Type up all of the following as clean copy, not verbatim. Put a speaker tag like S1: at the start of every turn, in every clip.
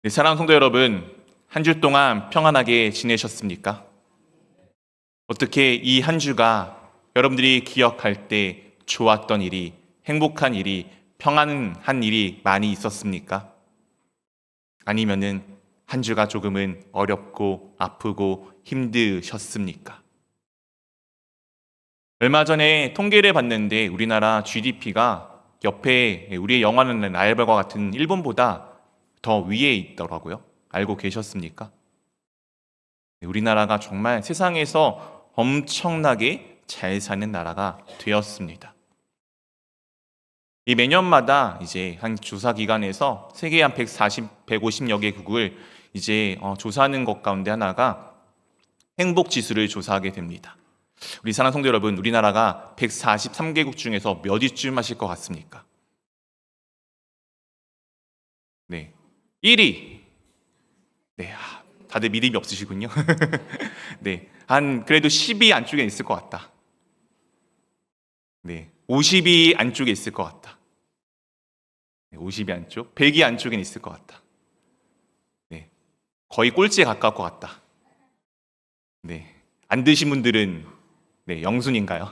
S1: 네, 사랑하는 성도 여러분, 한 주 동안 평안하게 지내셨습니까? 어떻게 이 한 주가 여러분들이 기억할 때 좋았던 일이, 행복한 일이, 평안한 일이 많이 있었습니까? 아니면은 한 주가 조금은 어렵고 아프고 힘드셨습니까? 얼마 전에 통계를 봤는데 우리나라 GDP가 옆에 우리의 영화는 라이벌과 같은 일본보다 더 위에 있더라고요. 알고 계셨습니까? 우리나라가 정말 세상에서 엄청나게 잘 사는 나라가 되었습니다. 이 매년마다 이제 한 조사 기관에서 세계 한 140, 150여 개국을 이제 조사하는 것 가운데 하나가 행복 지수를 조사하게 됩니다. 우리 사랑하는 성도 여러분, 우리나라가 143개국 중에서 몇 위쯤 하실 것 같습니까? 네. 1위. 네. 다들 믿음이 없으시군요. 네. 그래도 10위 안쪽에 있을 것 같다. 네. 50위 안쪽에 있을 것 같다. 50위 안쪽, 100위 안쪽에 있을 것 같다. 네. 거의 꼴찌에 가까울 것 같다. 네. 안 드신 분들은 네, 영순인가요?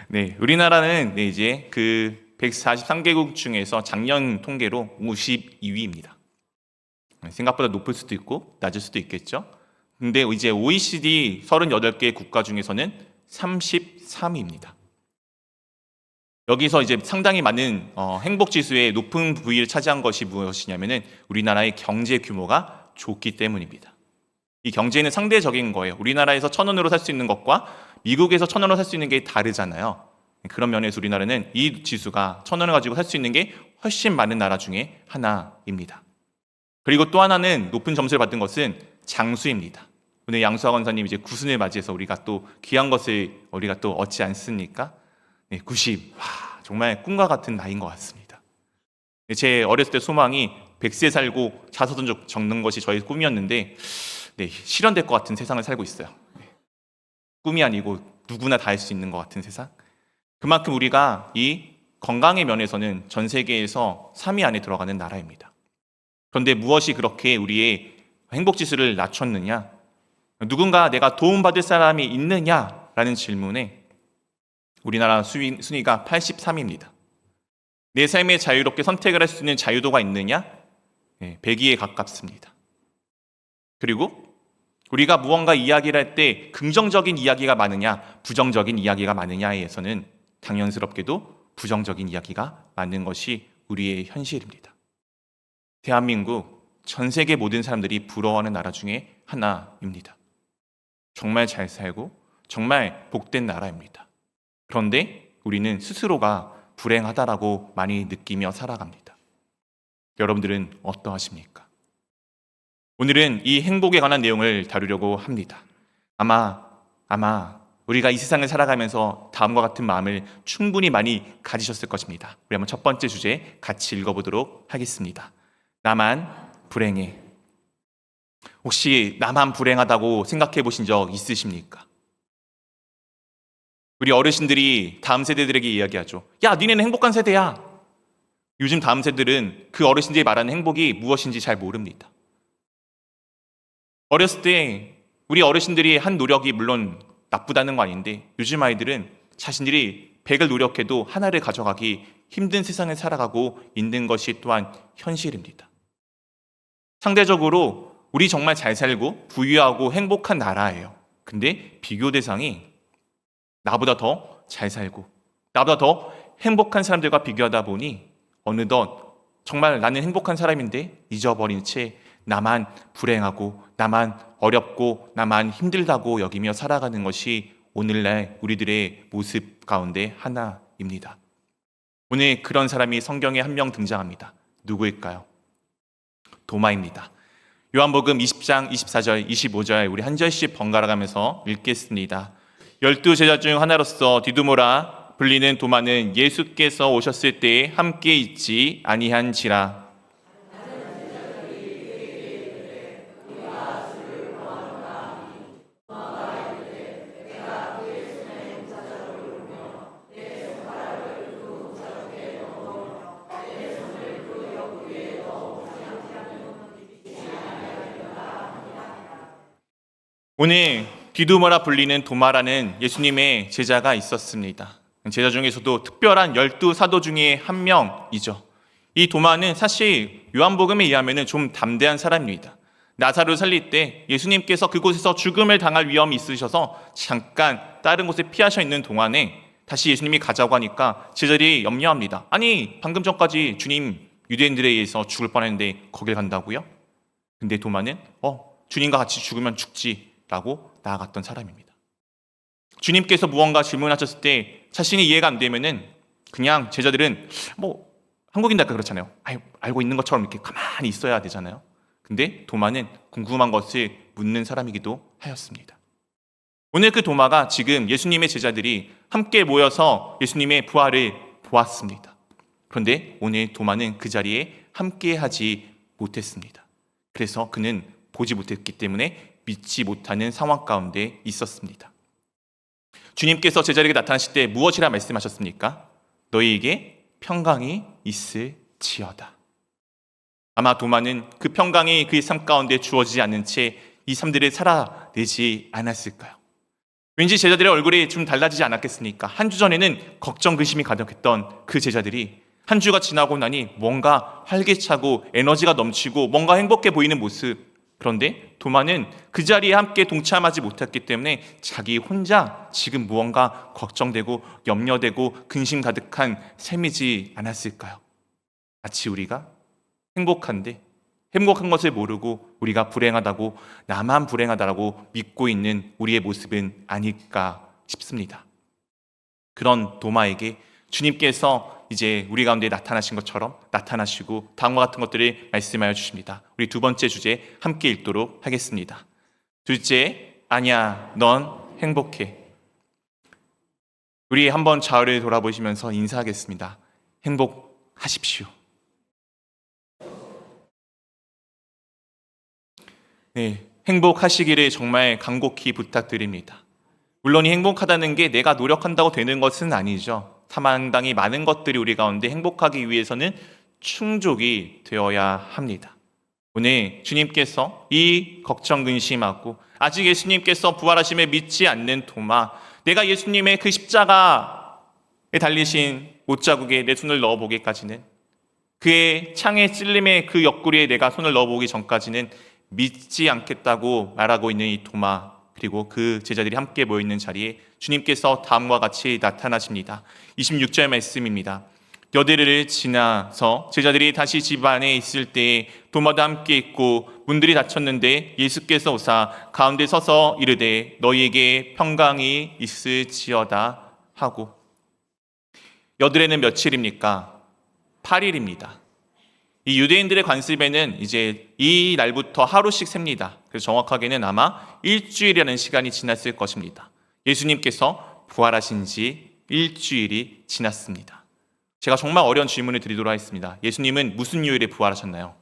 S1: 네. 우리나라는 네, 이제 그 143개국 중에서 작년 통계로 52위입니다. 생각보다 높을 수도 있고 낮을 수도 있겠죠. 근데 이제 OECD 38개 국가 중에서는 33위입니다. 여기서 이제 상당히 많은 행복 지수의 높은 부위를 차지한 것이 무엇이냐면은 우리나라의 경제 규모가 좋기 때문입니다. 이 경제는 상대적인 거예요. 우리나라에서 1,000원으로 살 수 있는 것과 미국에서 1,000원으로 살 수 있는 게 다르잖아요. 그런 면에서 우리나라는 이 지수가 1,000원을 가지고 살 수 있는 게 훨씬 많은 나라 중에 하나입니다. 그리고 또 하나는 높은 점수를 받은 것은 장수입니다. 오늘 양수학 원사님 이제 9순을 맞이해서 우리가 또 귀한 것을 우리가 또 얻지 않습니까? 네, 90. 와, 정말 꿈과 같은 나이인 것 같습니다. 제 어렸을 때 소망이 100세 살고 자서전 적는 것이 저의 꿈이었는데 네, 실현될 것 같은 세상을 살고 있어요. 네, 꿈이 아니고 누구나 다 할 수 있는 것 같은 세상. 그만큼 우리가 이 건강의 면에서는 전 세계에서 3위 안에 들어가는 나라입니다. 그런데 무엇이 그렇게 우리의 행복지수를 낮췄느냐? 누군가 내가 도움받을 사람이 있느냐라는 질문에 우리나라 순위가 83위입니다. 내 삶에 자유롭게 선택을 할 수 있는 자유도가 있느냐? 네, 100위에 가깝습니다. 그리고 우리가 무언가 이야기를 할 때 긍정적인 이야기가 많으냐, 부정적인 이야기가 많으냐에서는 당연스럽게도 부정적인 이야기가 많은 것이 우리의 현실입니다. 대한민국, 전 세계 모든 사람들이 부러워하는 나라 중에 하나입니다. 정말 잘 살고 정말 복된 나라입니다. 그런데 우리는 스스로가 불행하다라고 많이 느끼며 살아갑니다. 여러분들은 어떠하십니까? 오늘은 이 행복에 관한 내용을 다루려고 합니다. 아마 우리가 이 세상을 살아가면서 다음과 같은 마음을 충분히 많이 가지셨을 것입니다. 우리 한번 첫 번째 주제 같이 읽어보도록 하겠습니다. 나만 불행해. 혹시 나만 불행하다고 생각해 보신 적 있으십니까? 우리 어르신들이 다음 세대들에게 이야기하죠. 야, 니네는 행복한 세대야. 요즘 다음 세대들은 그 어르신들이 말하는 행복이 무엇인지 잘 모릅니다. 어렸을 때 우리 어르신들이 한 노력이 물론 나쁘다는 거 아닌데 요즘 아이들은 자신들이 100을 노력해도 하나를 가져가기 힘든 세상을 살아가고 있는 것이 또한 현실입니다. 상대적으로 우리 정말 잘 살고 부유하고 행복한 나라예요. 근데 비교 대상이 나보다 더 잘 살고 나보다 더 행복한 사람들과 비교하다 보니 어느덧 정말 나는 행복한 사람인데 잊어버린 채 나만 불행하고 나만 어렵고 나만 힘들다고 여기며 살아가는 것이 오늘날 우리들의 모습 가운데 하나입니다. 오늘 그런 사람이 성경에 한 명 등장합니다. 누구일까요? 도마입니다. 요한복음 20장 24절 25절 우리 한 절씩 번갈아 가면서 읽겠습니다. 12제자 중 하나로서 디두모라 불리는 도마는 예수께서 오셨을 때에 함께 있지 아니한지라. 오늘 디두머라 불리는 도마라는 예수님의 제자가 있었습니다. 제자 중에서도 특별한 12사도 중에 한 명이죠. 이 도마는 사실 요한복음에 의하면 좀 담대한 사람입니다. 나사로를 살릴 때 예수님께서 그곳에서 죽음을 당할 위험이 있으셔서 잠깐 다른 곳에 피하셔 있는 동안에 다시 예수님이 가자고 하니까 제자들이 염려합니다. 아니, 방금 전까지 주님 유대인들에 의해서 죽을 뻔했는데 거길 간다고요? 근데 도마는 주님과 같이 죽으면 죽지라고 나아갔던 사람입니다. 주님께서 무언가 질문하셨을 때 자신이 이해가 안 되면은 그냥 제자들은 한국인들 그렇잖아요. 알고 있는 것처럼 이렇게 가만히 있어야 되잖아요. 근데 도마는 궁금한 것을 묻는 사람이기도 하였습니다. 오늘 그 도마가 지금 예수님의 제자들이 함께 모여서 예수님의 부활을 보았습니다. 그런데 오늘 도마는 그 자리에 함께 하지 못했습니다. 그래서 그는 보지 못했기 때문에 믿지 못하는 상황 가운데 있었습니다. 주님께서 제자들에게 나타나실 때 무엇이라 말씀하셨습니까? 너희에게 평강이 있을지어다. 아마 도마는 그 평강이 그의 삶 가운데 주어지지 않는 채 이 삶들을 살아내지 않았을까요? 왠지 제자들의 얼굴이 좀 달라지지 않았겠습니까? 한 주 전에는 걱정, 의심이 가득했던 그 제자들이 한 주가 지나고 나니 뭔가 활기차고 에너지가 넘치고 뭔가 행복해 보이는 모습. 그런데 도마는 그 자리에 함께 동참하지 못했기 때문에 자기 혼자 지금 무언가 걱정되고 염려되고 근심 가득한 삶이지 않았을까요? 마치 우리가 행복한 것을 모르고 우리가 불행하다고, 나만 불행하다라고 믿고 있는 우리의 모습은 아닐까 싶습니다. 그런 도마에게 주님께서 이제 우리 가운데 나타나신 것처럼 나타나시고 다음과 같은 것들을 말씀하여 주십니다. 우리 두 번째 주제 함께 읽도록 하겠습니다. 둘째, 아니야, 넌 행복해. 우리 한번 좌우를 돌아보시면서 인사하겠습니다. 행복하십시오. 네, 행복하시기를 정말 간곡히 부탁드립니다. 물론 이 행복하다는 게 내가 노력한다고 되는 것은 아니죠. 상당히 많은 것들이 우리 가운데 행복하기 위해서는 충족이 되어야 합니다. 오늘 주님께서 이 걱정 근심하고 아직 예수님께서 부활하심을 믿지 않는 도마, 내가 예수님의 그 십자가에 달리신 못자국에 내 손을 넣어보기까지는, 그의 창에 찔림의 그 옆구리에 내가 손을 넣어보기 전까지는 믿지 않겠다고 말하고 있는 이 도마, 그리고 그 제자들이 함께 모여있는 자리에 주님께서 다음과 같이 나타나십니다. 26절 말씀입니다. 여대를 지나서 제자들이 다시 집 안에 있을 때에 도마도 함께 있고 문들이 닫혔는데 예수께서 오사 가운데 서서 이르되 너희에게 평강이 있을지어다 하고. 여드레는 며칠입니까? 8일입니다. 이 유대인들의 관습에는 이제 이 날부터 하루씩 셉니다. 그래서 정확하게는 아마 일주일이라는 시간이 지났을 것입니다. 예수님께서 부활하신 지 일주일이 지났습니다. 제가 정말 어려운 질문을 드리도록 하겠습니다. 예수님은 무슨 요일에 부활하셨나요?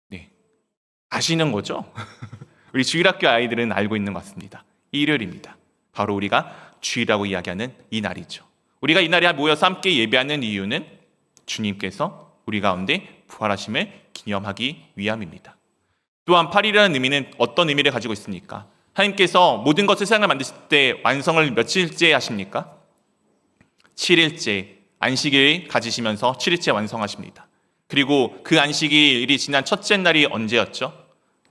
S1: 네, 아시는 거죠? 우리 주일학교 아이들은 알고 있는 것 같습니다. 일요일입니다. 바로 우리가 주일이라고 이야기하는 이 날이죠. 우리가 이 날에 모여서 함께 예배하는 이유는 주님께서 우리 가운데 부활하심을 기념하기 위함입니다. 또한 8일이라는 의미는 어떤 의미를 가지고 있습니까? 하나님께서 모든 것을 세상을 만드실 때 완성을 며칠째 하십니까? 7일째 안식일을 가지시면서 7일째 완성하십니다. 그리고 그 안식일이 지난 첫째 날이 언제였죠?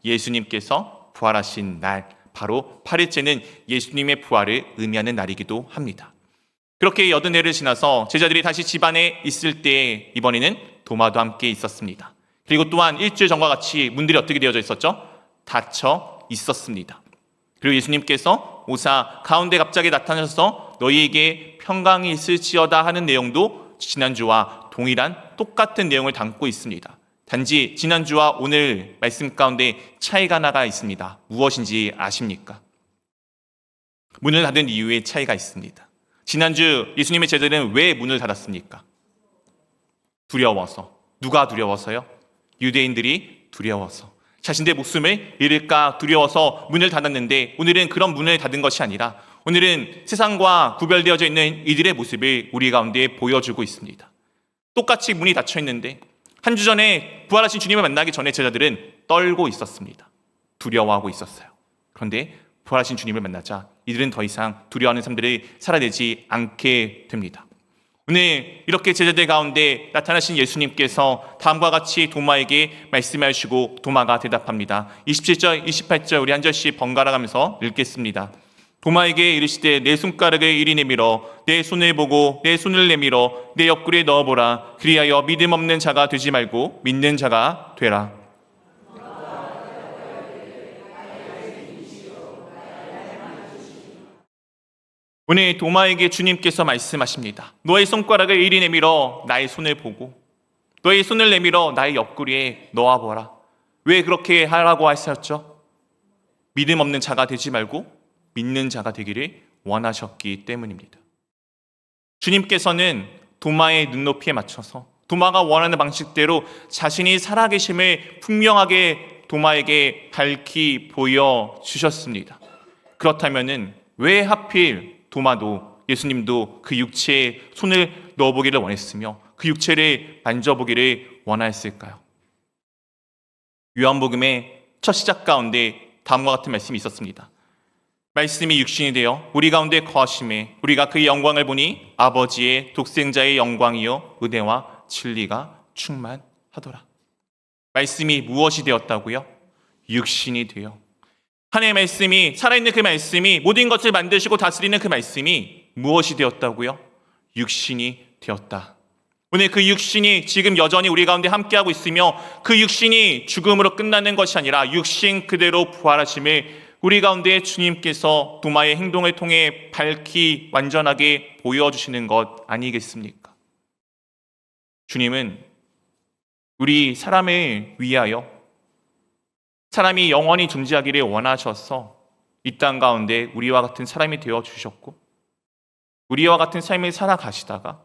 S1: 예수님께서 부활하신 날, 바로 8일째는 예수님의 부활을 의미하는 날이기도 합니다. 그렇게 80일을 지나서 제자들이 다시 집안에 있을 때 이번에는 도마도 함께 있었습니다. 그리고 또한 일주일 전과 같이 문들이 어떻게 되어져 있었죠? 닫혀 있었습니다. 그리고 예수님께서 오사 가운데 갑자기 나타나셔서 너희에게 평강이 있을지어다 하는 내용도 지난주와 동일한 똑같은 내용을 담고 있습니다. 단지 지난주와 오늘 말씀 가운데 차이가 하나가 있습니다. 무엇인지 아십니까? 문을 닫은 이유에 차이가 있습니다. 지난주 예수님의 제자들은 왜 문을 닫았습니까? 두려워서. 누가 두려워서요? 유대인들이 두려워서. 자신의 목숨을 잃을까 두려워서 문을 닫았는데, 오늘은 그런 문을 닫은 것이 아니라 오늘은 세상과 구별되어져 있는 이들의 모습을 우리 가운데 보여주고 있습니다. 똑같이 문이 닫혀 있는데 한 주 전에 부활하신 주님을 만나기 전에 제자들은 떨고 있었습니다. 두려워하고 있었어요. 그런데 부활하신 주님을 만나자 이들은 더 이상 두려워하는 삶들이 살아내지 않게 됩니다. 오늘 이렇게 제자들 가운데 나타나신 예수님께서 다음과 같이 도마에게 말씀하시고 도마가 대답합니다. 27절, 28절 우리 한 절씩 번갈아 가면서 읽겠습니다. 도마에게 이르시되 내 손가락을 이리 내밀어 내 손을 보고 내 손을 내밀어 내 옆구리에 넣어보라. 그리하여 믿음 없는 자가 되지 말고 믿는 자가 되라. 오늘 도마에게 주님께서 말씀하십니다. 너의 손가락을 이리 내밀어 나의 손을 보고 너의 손을 내밀어 나의 옆구리에 넣어보라. 왜 그렇게 하라고 하셨죠? 믿음 없는 자가 되지 말고 믿는 자가 되기를 원하셨기 때문입니다. 주님께서는 도마의 눈높이에 맞춰서 도마가 원하는 방식대로 자신이 살아계심을 분명하게 도마에게 밝히 보여주셨습니다. 그렇다면 왜 하필 도마도 예수님도 그 육체에 손을 넣어보기를 원했으며 그 육체를 만져보기를 원하였을까요? 요한복음의 첫 시작 가운데 다음과 같은 말씀이 있었습니다. 말씀이 육신이 되어 우리 가운데 거하심에 우리가 그의 영광을 보니 아버지의 독생자의 영광이요 은혜와 진리가 충만하더라. 말씀이 무엇이 되었다고요? 육신이 되어 하나님의 말씀이 살아있는 그 말씀이 모든 것을 만드시고 다스리는 그 말씀이 무엇이 되었다고요? 육신이 되었다. 오늘 그 육신이 지금 여전히 우리 가운데 함께하고 있으며 그 육신이 죽음으로 끝나는 것이 아니라 육신 그대로 부활하심을 우리 가운데 주님께서 도마의 행동을 통해 밝히 완전하게 보여주시는 것 아니겠습니까? 주님은 우리 사람을 위하여 사람이 영원히 존재하기를 원하셔서 이 땅 가운데 우리와 같은 사람이 되어 주셨고 우리와 같은 삶을 살아가시다가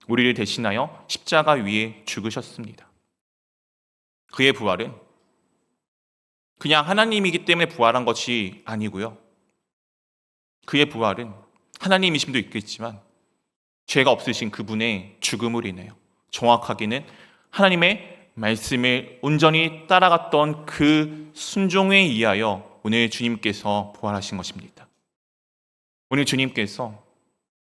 S1: 우리를 대신하여 십자가 위에 죽으셨습니다. 그의 부활은 그냥 하나님이기 때문에 부활한 것이 아니고요. 그의 부활은 하나님이심도 있겠지만 죄가 없으신 그분의 죽음으로 인해요. 정확하게는 하나님의 말씀을 온전히 따라갔던 그 순종에 의하여 오늘 주님께서 부활하신 것입니다. 오늘 주님께서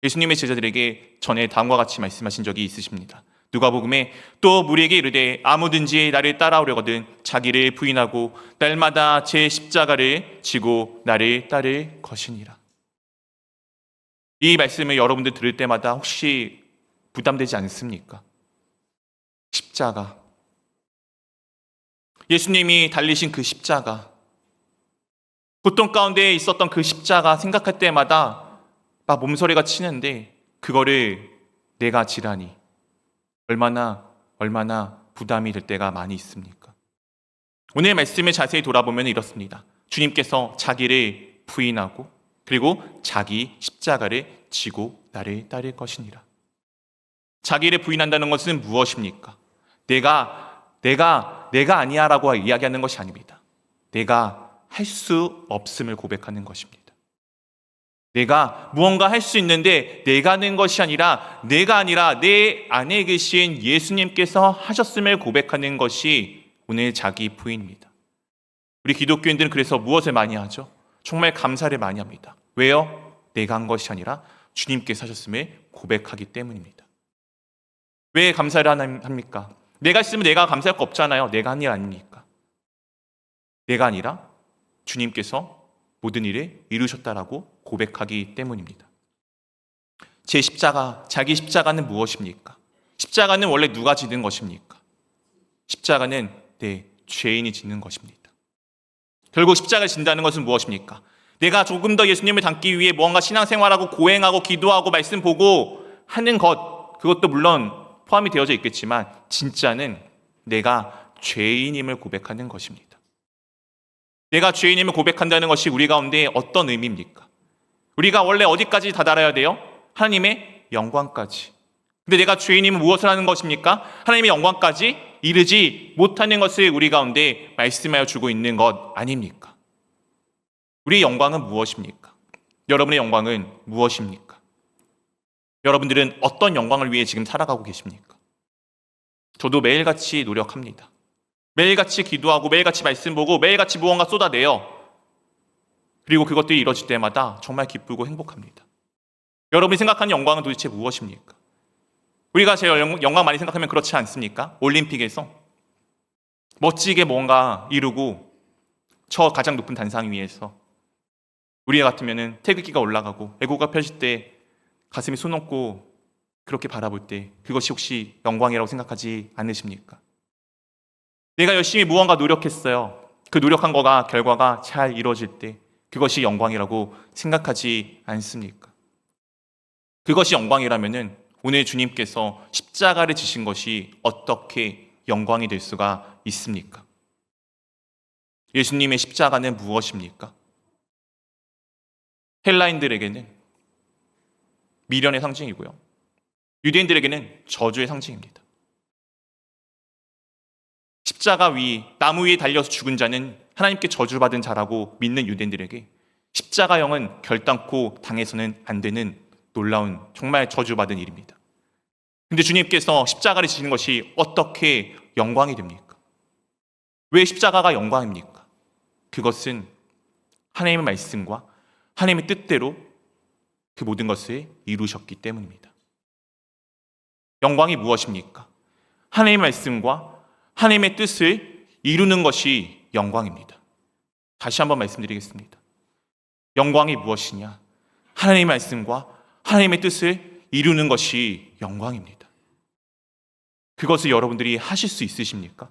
S1: 예수님의 제자들에게 전에 다음과 같이 말씀하신 적이 있으십니다. 누가복음에 또 무리에게 이르되 아무든지 나를 따라오려거든 자기를 부인하고 날마다 제 십자가를 지고 나를 따를 것이니라. 이 말씀을 여러분들 들을 때마다 혹시 부담되지 않습니까? 십자가, 예수님이 달리신 그 십자가, 고통 가운데 있었던 그 십자가 생각할 때마다 막 몸서리가 치는데 그거를 내가 지라니 얼마나 부담이 될 때가 많이 있습니까? 오늘 말씀을 자세히 돌아보면 이렇습니다. 주님께서 자기를 부인하고 그리고 자기 십자가를 지고 나를 따를 것이니라. 자기를 부인한다는 것은 무엇입니까? 내가 아니야라고 이야기하는 것이 아닙니다. 내가 할 수 없음을 고백하는 것입니다. 내가 무언가 할 수 있는데 내가 하는 것이 아니라 내가 아니라 내 안에 계신 예수님께서 하셨음을 고백하는 것이 오늘 자기 부인입니다. 우리 기독교인들은 그래서 무엇을 많이 하죠? 정말 감사를 많이 합니다. 왜요? 내가 한 것이 아니라 주님께서 하셨음을 고백하기 때문입니다. 왜 감사를 합니까? 내가 있으면 내가 감사할 거 없잖아요. 내가 한 일 아닙니까? 내가 아니라 주님께서 모든 일을 이루셨다라고 고백하기 때문입니다. 제 십자가, 자기 십자가는 무엇입니까? 십자가는 원래 누가 지는 것입니까? 십자가는 죄인이 지는 것입니다. 결국 십자가를 진다는 것은 무엇입니까? 내가 조금 더 예수님을 닮기 위해 무언가 신앙생활하고 고행하고 기도하고 말씀 보고 하는 것, 그것도 물론 포함이 되어져 있겠지만 진짜는 내가 죄인임을 고백하는 것입니다. 내가 죄인임을 고백한다는 것이 우리 가운데 어떤 의미입니까? 우리가 원래 어디까지 다다라야 돼요? 하나님의 영광까지. 근데 내가 죄인임은 무엇을 하는 것입니까? 하나님의 영광까지 이르지 못하는 것을 우리 가운데 말씀하여 주고 있는 것 아닙니까? 우리의 영광은 무엇입니까? 여러분의 영광은 무엇입니까? 여러분들은 어떤 영광을 위해 지금 살아가고 계십니까? 저도 매일같이 노력합니다. 매일같이 기도하고 매일같이 말씀 보고 매일같이 무언가 쏟아내요. 그리고 그것들이 이루어질 때마다 정말 기쁘고 행복합니다. 여러분이 생각하는 영광은 도대체 무엇입니까? 우리가 제일 영광 많이 생각하면 그렇지 않습니까? 올림픽에서 멋지게 뭔가 이루고 저 가장 높은 단상 위에서 우리 같으면 태극기가 올라가고 애국가 펴질 때 가슴이 손 얹고 그렇게 바라볼 때 그것이 혹시 영광이라고 생각하지 않으십니까? 내가 열심히 무언가 노력했어요. 그 노력한 거가 결과가 잘 이루어질 때 그것이 영광이라고 생각하지 않습니까? 그것이 영광이라면은 오늘 주님께서 십자가를 지신 것이 어떻게 영광이 될 수가 있습니까? 예수님의 십자가는 무엇입니까? 헬라인들에게는 미련의 상징이고요. 유대인들에게는 저주의 상징입니다. 십자가 위, 나무 위에 달려서 죽은 자는 하나님께 저주받은 자라고 믿는 유대인들에게 십자가형은 결단코 당해서는 안 되는 놀라운 정말 저주받은 일입니다. 근데 주님께서 십자가를 지시는 것이 어떻게 영광이 됩니까? 왜 십자가가 영광입니까? 그것은 하나님의 말씀과 하나님의 뜻대로 그 모든 것을 이루셨기 때문입니다. 영광이 무엇입니까? 하나님의 말씀과 하나님의 뜻을 이루는 것이 영광입니다. 다시 한번 말씀드리겠습니다. 영광이 무엇이냐? 하나님의 말씀과 하나님의 뜻을 이루는 것이 영광입니다. 그것을 여러분들이 하실 수 있으십니까?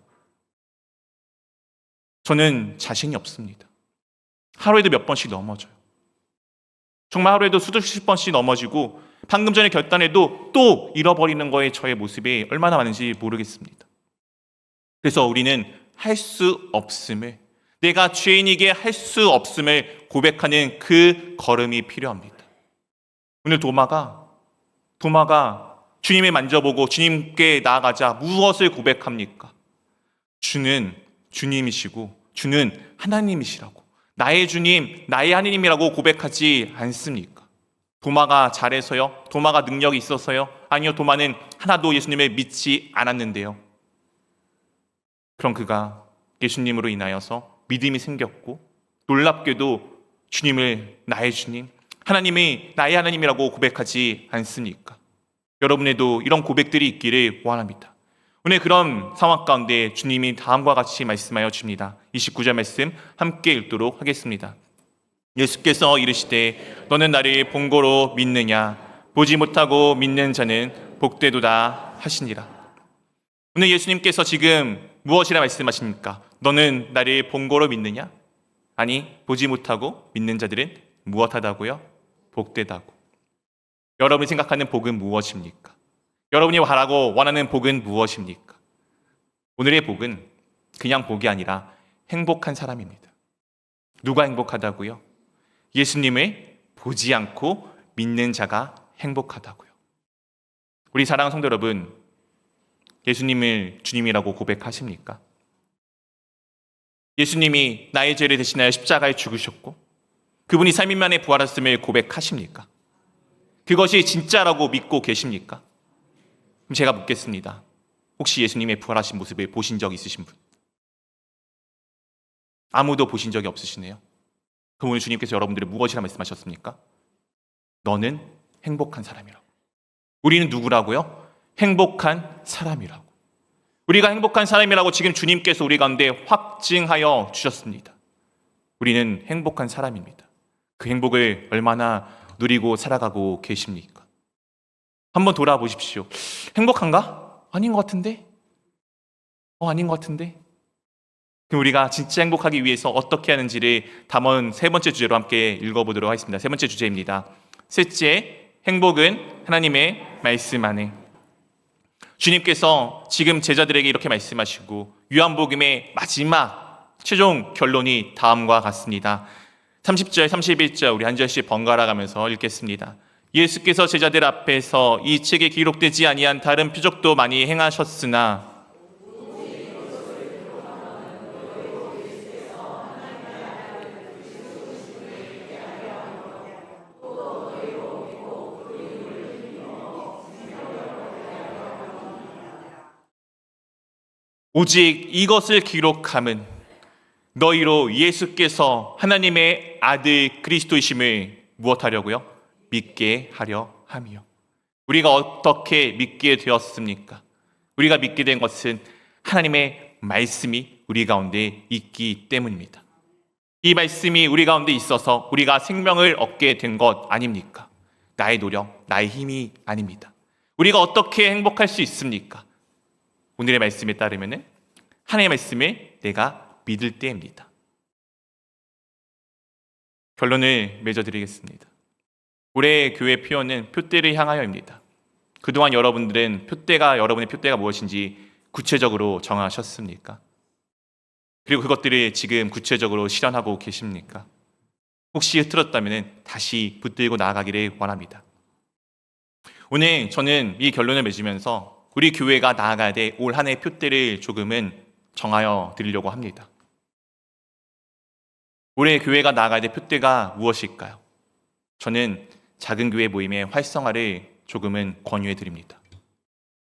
S1: 저는 자신이 없습니다. 하루에도 몇 번씩 넘어져요. 정말 하루에도 수십 번씩 넘어지고 방금 전에 결단해도 또 잃어버리는 거에 저의 모습이 얼마나 많은지 모르겠습니다. 그래서 우리는 할 수 없음을, 내가 죄인이게 할 수 없음을 고백하는 그 걸음이 필요합니다. 오늘 도마가 주님을 만져보고 주님께 나아가자 무엇을 고백합니까? 주는 주님이시고 주는 하나님이시라고, 나의 주님, 나의 하나님이라고 고백하지 않습니까? 도마가 잘해서요? 도마가 능력이 있어서요? 아니요, 도마는 하나도 예수님을 믿지 않았는데요. 그럼 그가 예수님으로 인하여서 믿음이 생겼고 놀랍게도 주님을 나의 주님, 하나님이 나의 하나님이라고 고백하지 않습니까? 여러분에도 이런 고백들이 있기를 원합니다. 오늘 그런 상황 가운데 주님이 다음과 같이 말씀하여 줍니다. 29절 말씀 함께 읽도록 하겠습니다. 예수께서 이르시되 너는 나를 본고로 믿느냐? 보지 못하고 믿는 자는 복되도다 하시니라. 오늘 예수님께서 지금 무엇이라 말씀하십니까? 너는 나를 본고로 믿느냐? 아니, 보지 못하고 믿는 자들은 무엇하다고요? 복되다고. 여러분이 생각하는 복은 무엇입니까? 여러분이 바라고 원하는 복은 무엇입니까? 오늘의 복은 그냥 복이 아니라 행복한 사람입니다. 누가 행복하다고요? 예수님을 보지 않고 믿는 자가 행복하다고요. 우리 사랑하는 성도 여러분, 예수님을 주님이라고 고백하십니까? 예수님이 나의 죄를 대신하여 십자가에 죽으셨고 그분이 3일 만에 부활하셨음을 고백하십니까? 그것이 진짜라고 믿고 계십니까? 그럼 제가 묻겠습니다. 혹시 예수님의 부활하신 모습을 보신 적 있으신 분? 아무도 보신 적이 없으시네요. 그럼 오늘 주님께서 여러분들을 무엇이라 말씀하셨습니까? 너는 행복한 사람이라고. 우리는 누구라고요? 행복한 사람이라고. 우리가 행복한 사람이라고 지금 주님께서 우리 가운데 확증하여 주셨습니다. 우리는 행복한 사람입니다. 그 행복을 얼마나 누리고 살아가고 계십니까? 한번 돌아보십시오. 행복한가? 아닌 것 같은데? 아닌 것 같은데? 그럼 우리가 진짜 행복하기 위해서 어떻게 하는지를 담은 세 번째 주제로 함께 읽어보도록 하겠습니다. 세 번째 주제입니다. 셋째, 행복은 하나님의 말씀 안에. 주님께서 지금 제자들에게 이렇게 말씀하시고 요한복음의 마지막 최종 결론이 다음과 같습니다. 30절, 31절 우리 한 절씩 번갈아 가면서 읽겠습니다. 예수께서 제자들 앞에서 이 책에 기록되지 아니한 다른 표적도 많이 행하셨으나 오직 이것을 기록함은 너희로 예수께서 하나님의 아들 그리스도이심을 무엇하려고요? 믿게 하려 함이요. 우리가 어떻게 믿게 되었습니까? 우리가 믿게 된 것은 하나님의 말씀이 우리 가운데 있기 때문입니다. 이 말씀이 우리 가운데 있어서 우리가 생명을 얻게 된 것 아닙니까? 나의 노력, 나의 힘이 아닙니다. 우리가 어떻게 행복할 수 있습니까? 오늘의 말씀에 따르면 하나님의 말씀을 내가 믿을 때입니다. 결론을 맺어드리겠습니다. 올해 교회 표어는 표대를 향하여입니다. 그동안 여러분들은 여러분의 표대가 무엇인지 구체적으로 정하셨습니까? 그리고 그것들을 지금 구체적으로 실현하고 계십니까? 혹시 흐트렀다면 다시 붙들고 나아가기를 원합니다. 오늘 저는 이 결론을 맺으면서 우리 교회가 나아가야 될 올 한 해의 표대를 조금은 정하여 드리려고 합니다. 올해 교회가 나아가야 될 표대가 무엇일까요? 저는 작은 교회 모임의 활성화를 조금은 권유해 드립니다.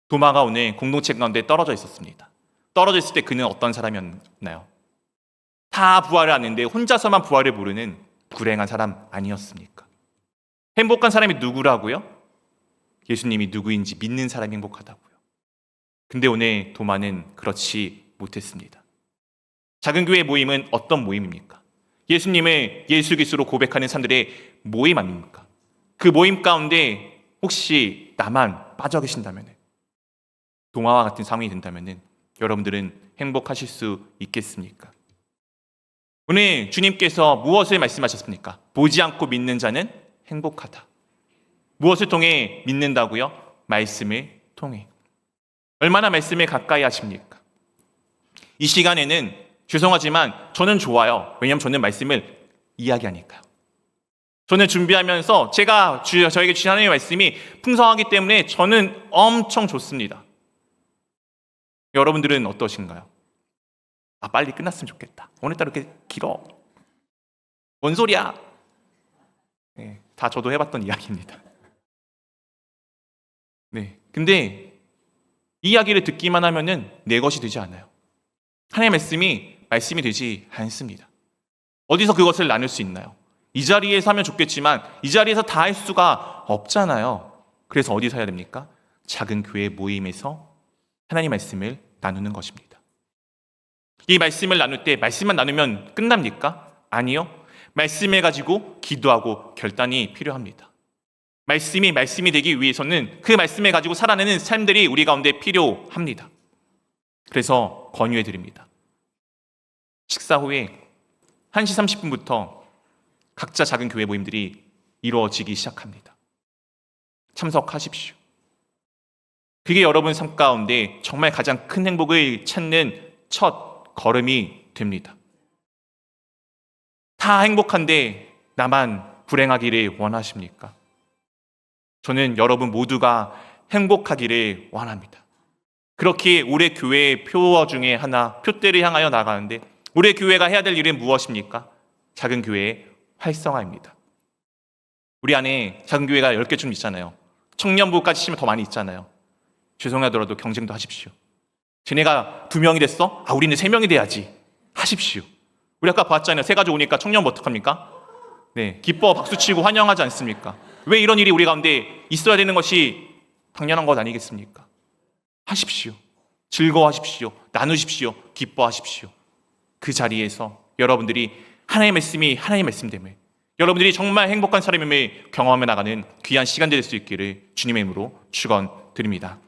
S1: 도마가 오늘 공동체 가운데 떨어져 있었습니다. 떨어져 있을 때 그는 어떤 사람이었나요? 다 부활을 아는데 혼자서만 부활을 모르는 불행한 사람 아니었습니까? 행복한 사람이 누구라고요? 예수님이 누구인지 믿는 사람이 행복하다고요. 근데 오늘 도마는 그렇지 못했습니다. 작은 교회 모임은 어떤 모임입니까? 예수님을 예수 그리스도로 고백하는 사람들의 모임 아닙니까? 그 모임 가운데 혹시 나만 빠져 계신다면, 동화와 같은 상황이 된다면 여러분들은 행복하실 수 있겠습니까? 오늘 주님께서 무엇을 말씀하셨습니까? 보지 않고 믿는 자는 행복하다. 무엇을 통해 믿는다고요? 말씀을 통해. 얼마나 말씀을 가까이 하십니까? 이 시간에는 죄송하지만 저는 좋아요. 왜냐하면 저는 말씀을 이야기하니까요. 저는 준비하면서 저에게 주신 하나님의 말씀이 풍성하기 때문에 저는 엄청 좋습니다. 여러분들은 어떠신가요? 빨리 끝났으면 좋겠다. 오늘따라 이렇게 길어. 뭔 소리야? 네, 다 저도 해봤던 이야기입니다. 네, 근데 이 이야기를 듣기만 하면은 내 것이 되지 않아요. 하나님의 말씀이 되지 않습니다. 어디서 그것을 나눌 수 있나요? 이 자리에서 하면 좋겠지만 이 자리에서 다 할 수가 없잖아요. 그래서 어디서 해야 됩니까? 작은 교회 모임에서 하나님 말씀을 나누는 것입니다. 이 말씀을 나눌 때 말씀만 나누면 끝납니까? 아니요. 말씀을 가지고 기도하고 결단이 필요합니다. 말씀이 되기 위해서는 그 말씀을 가지고 살아내는 삶들이 우리 가운데 필요합니다. 그래서 권유해 드립니다. 식사 후에 1시 30분부터 각자 작은 교회 모임들이 이루어지기 시작합니다. 참석하십시오. 그게 여러분 삶 가운데 정말 가장 큰 행복을 찾는 첫 걸음이 됩니다. 다 행복한데 나만 불행하기를 원하십니까? 저는 여러분 모두가 행복하기를 원합니다. 그렇게 올해 교회의 표어 중에 하나, 표대를 향하여 나가는데 올해 교회가 해야 될 일은 무엇입니까? 작은 교회의 활성화입니다. 우리 안에 작은 교회가 10개쯤 있잖아요. 청년부까지 치면 더 많이 있잖아요. 죄송하더라도 경쟁도 하십시오. 쟤네가 2명이 됐어? 우리는 3명이 돼야지. 하십시오. 우리 아까 봤잖아요. 새 가족 오니까 청년부 어떡합니까? 네, 기뻐 박수치고 환영하지 않습니까? 왜 이런 일이 우리 가운데 있어야 되는 것이 당연한 것 아니겠습니까? 하십시오. 즐거워하십시오. 나누십시오. 기뻐하십시오. 그 자리에서 여러분들이 하나님의 말씀이 하나님의 말씀됨을, 여러분들이 정말 행복한 사람임을 경험해 나가는 귀한 시간 될 수 있기를 주님의 이름으로 축원드립니다.